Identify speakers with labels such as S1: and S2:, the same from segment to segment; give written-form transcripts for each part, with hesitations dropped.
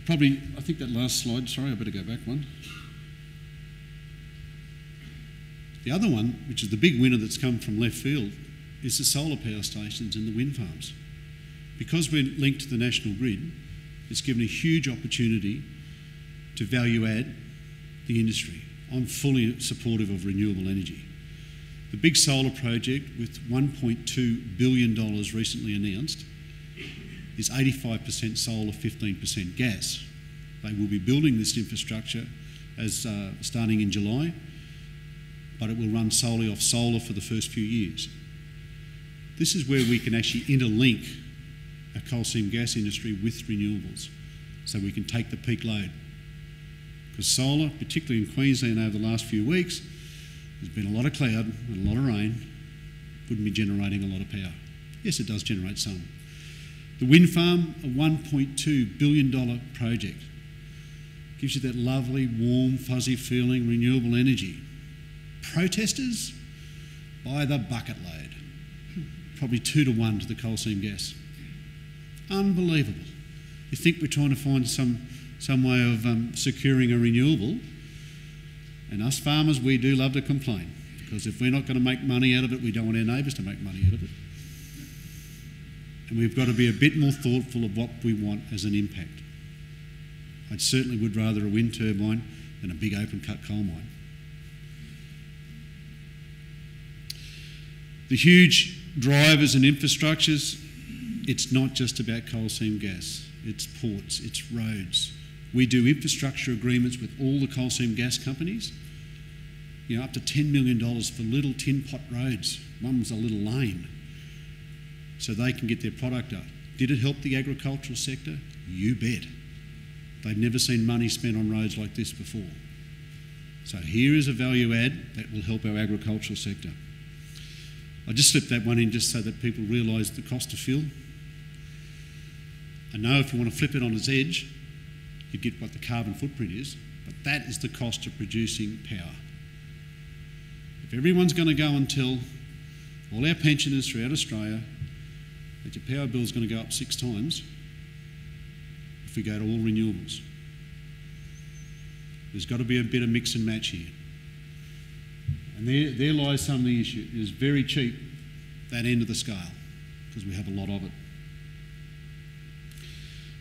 S1: I think that last slide, sorry, I better go back one. The other one, which is the big winner that's come from left field, is the solar power stations and the wind farms. Because we're linked to the national grid, it's given a huge opportunity to value add the industry. I'm fully supportive of renewable energy. The big solar project with $1.2 billion recently announced is 85% solar, 15% gas. They will be building this infrastructure as starting in July, but it will run solely off solar for the first few years. This is where we can actually interlink our coal seam gas industry with renewables, so we can take the peak load. Because solar, particularly in Queensland over the last few weeks, there's been a lot of cloud and a lot of rain, wouldn't be generating a lot of power. Yes, it does generate some. The wind farm, a $1.2 billion project, gives you that lovely, warm, fuzzy feeling, renewable energy. Protesters, by the bucket load. Probably 2 to 1 to the coal seam gas. Unbelievable. You think we're trying to find some way of securing a renewable, and us farmers, we do love to complain, because if we're not going to make money out of it, we don't want our neighbours to make money out of it. And we've got to be a bit more thoughtful of what we want as an impact. I certainly would rather a wind turbine than a big open cut coal mine. The huge drivers and infrastructures, it's not just about coal seam gas. It's ports, it's roads. We do infrastructure agreements with all the coal seam gas companies, you know, up to $10 million for little tin pot roads. One's a little lane, so they can get their product up. Did it help the agricultural sector? You bet. They've never seen money spent on roads like this before. So here is a value add that will help our agricultural sector. I just slipped that one in just so that people realise the cost of fuel. I know if you want to flip it on its edge, you get what the carbon footprint is, but that is the cost of producing power. If everyone's going to go and tell all our pensioners throughout Australia that your power bill is going to go up 6 times if we go to all renewables, there's got to be a bit of mix and match here. And there lies some of the issue. It is very cheap, that end of the scale, because we have a lot of it.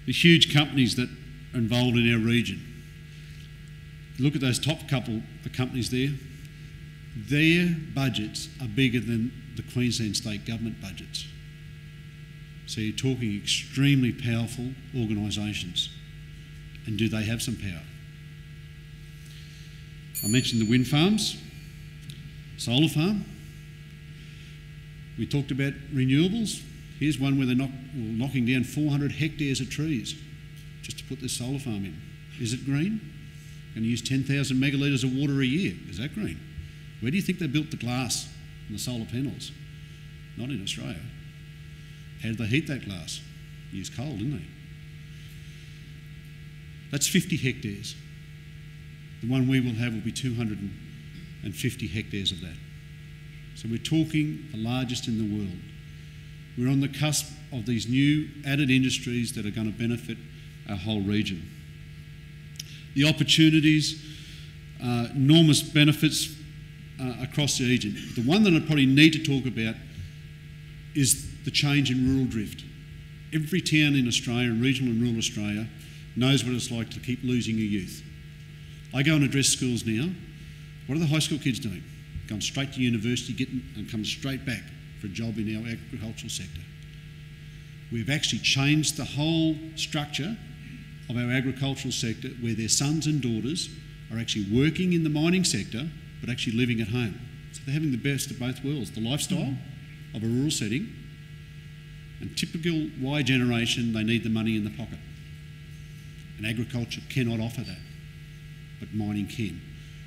S1: The huge companies that are involved in our region. Look at those top couple of companies there. Their budgets are bigger than the Queensland state government budgets. So you're talking extremely powerful organisations. And do they have some power? I mentioned the wind farms, solar farm. We talked about renewables. Here's one where they're knocking down 400 hectares of trees just to put this solar farm in. Is it green? Going to use 10,000 megalitres of water a year. Is that green? Where do you think they built the glass and the solar panels? Not in Australia. How did they heat that glass? Used coal, didn't they? That's 50 hectares. The one we will have will be 250 hectares of that. So we're talking the largest in the world. We're on the cusp of these new added industries that are going to benefit our whole region. The opportunities, enormous benefits across the region. The one that I probably need to talk about is the change in rural drift. Every town in Australia, and regional and rural Australia, knows what it's like to keep losing your youth. I go and address schools now. What are the high school kids doing? Going straight to university, and coming straight back for a job in our agricultural sector. We've actually changed the whole structure of our agricultural sector, where their sons and daughters are actually working in the mining sector, but actually living at home. So they're having the best of both worlds, the lifestyle of a rural setting, and typical Y generation, they need the money in the pocket. And agriculture cannot offer that, but mining can.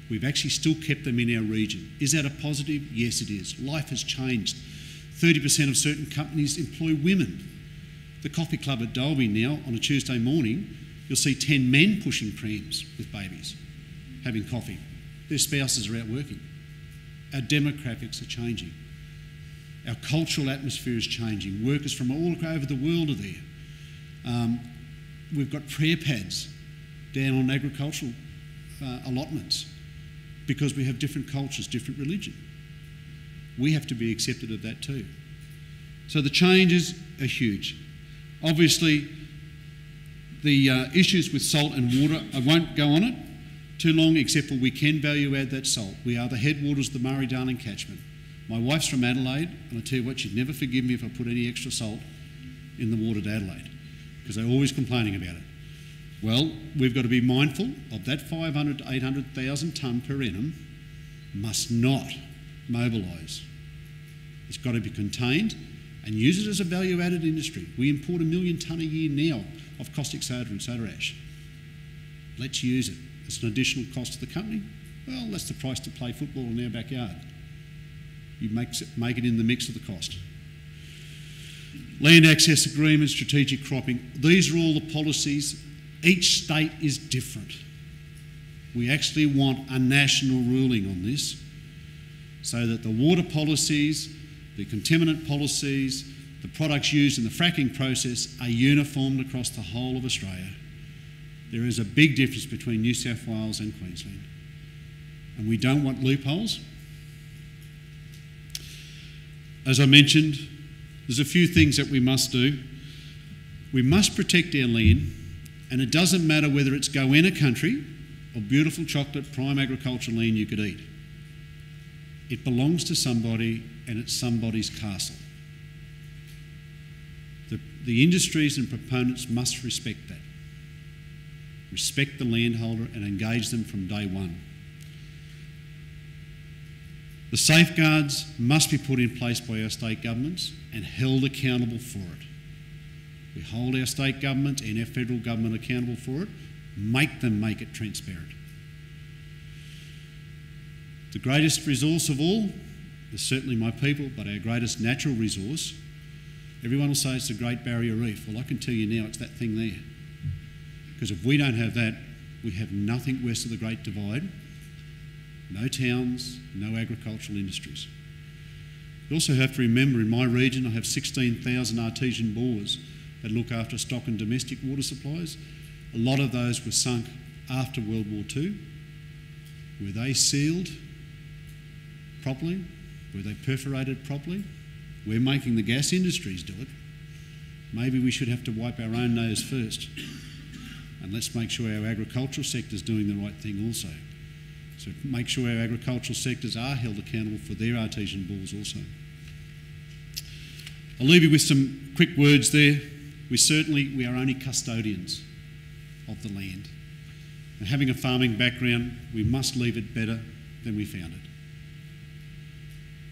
S1: We've actually still kept them in our region. Is that a positive? Yes, it is. Life has changed. 30% of certain companies employ women. The coffee club at Dalby now, on a Tuesday morning, you'll see 10 men pushing prams with babies, having coffee. Their spouses are out working. Our demographics are changing. Our cultural atmosphere is changing. Workers from all over the world are there. we've got prayer pads down on agricultural allotments because we have different cultures, different religion. We have to be accepted of that too. So the changes are huge. Obviously, the issues with salt and water, I won't go on it too long, except for we can value add that salt. We are the headwaters of the Murray-Darling catchment. My wife's from Adelaide, and I tell you what, she'd never forgive me if I put any extra salt in the water at Adelaide, because they're always complaining about it. Well, we've got to be mindful of that 500 to 800,000 tonne per annum must not mobilise. It's got to be contained and use it as a value-added industry. We import 1 million tonne a year now of caustic soda and soda ash. Let's use it. It's an additional cost to the company. Well, that's the price to play football in our backyard. You make it in the mix of the cost. Land access agreements, strategic cropping. These are all the policies. Each state is different. We actually want a national ruling on this so that the water policies, the contaminant policies, the products used in the fracking process are uniformed across the whole of Australia. There is a big difference between New South Wales and Queensland. And we don't want loopholes. As I mentioned, there's a few things that we must do. We must protect our land, and it doesn't matter whether it's Goanna country or beautiful chocolate prime agricultural land you could eat. It belongs to somebody, and it's somebody's castle. The industries and proponents must respect that. Respect the landholder and engage them from day one. The safeguards must be put in place by our state governments and held accountable for it. We hold our state government and our federal government accountable for it. Make them make it transparent. The greatest resource of all is certainly my people, but our greatest natural resource, everyone will say it's the Great Barrier Reef. Well, I can tell you now it's that thing there. Because if we don't have that, we have nothing west of the Great Divide. No towns, no agricultural industries. You also have to remember, in my region, I have 16,000 artesian bores that look after stock and domestic water supplies. A lot of those were sunk after World War II. Were they sealed properly? Were they perforated properly? We're making the gas industries do it. Maybe we should have to wipe our own nose first. And let's make sure our agricultural sector's doing the right thing also. So make sure our agricultural sectors are held accountable for their artesian bores also. I'll leave you with some quick words there. We are only custodians of the land. And having a farming background, we must leave it better than we found it.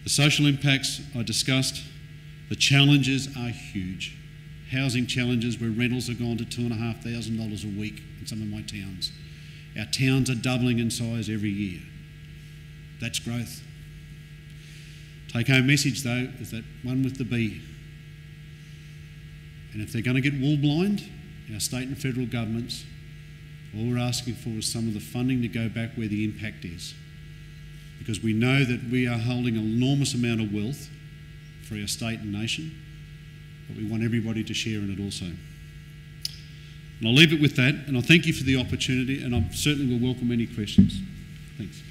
S1: The social impacts I discussed, the challenges are huge. Housing challenges where rentals have gone to $2,500 a week in some of my towns. Our towns are doubling in size every year. That's growth. Take-home message though is that one with the B. And if they're going to get wool blind, our state and federal governments, all we're asking for is some of the funding to go back where the impact is. Because we know that we are holding an enormous amount of wealth for our state and nation, but we want everybody to share in it also. And I'll leave it with that, and I thank you for the opportunity, and I certainly will welcome any questions. Thanks.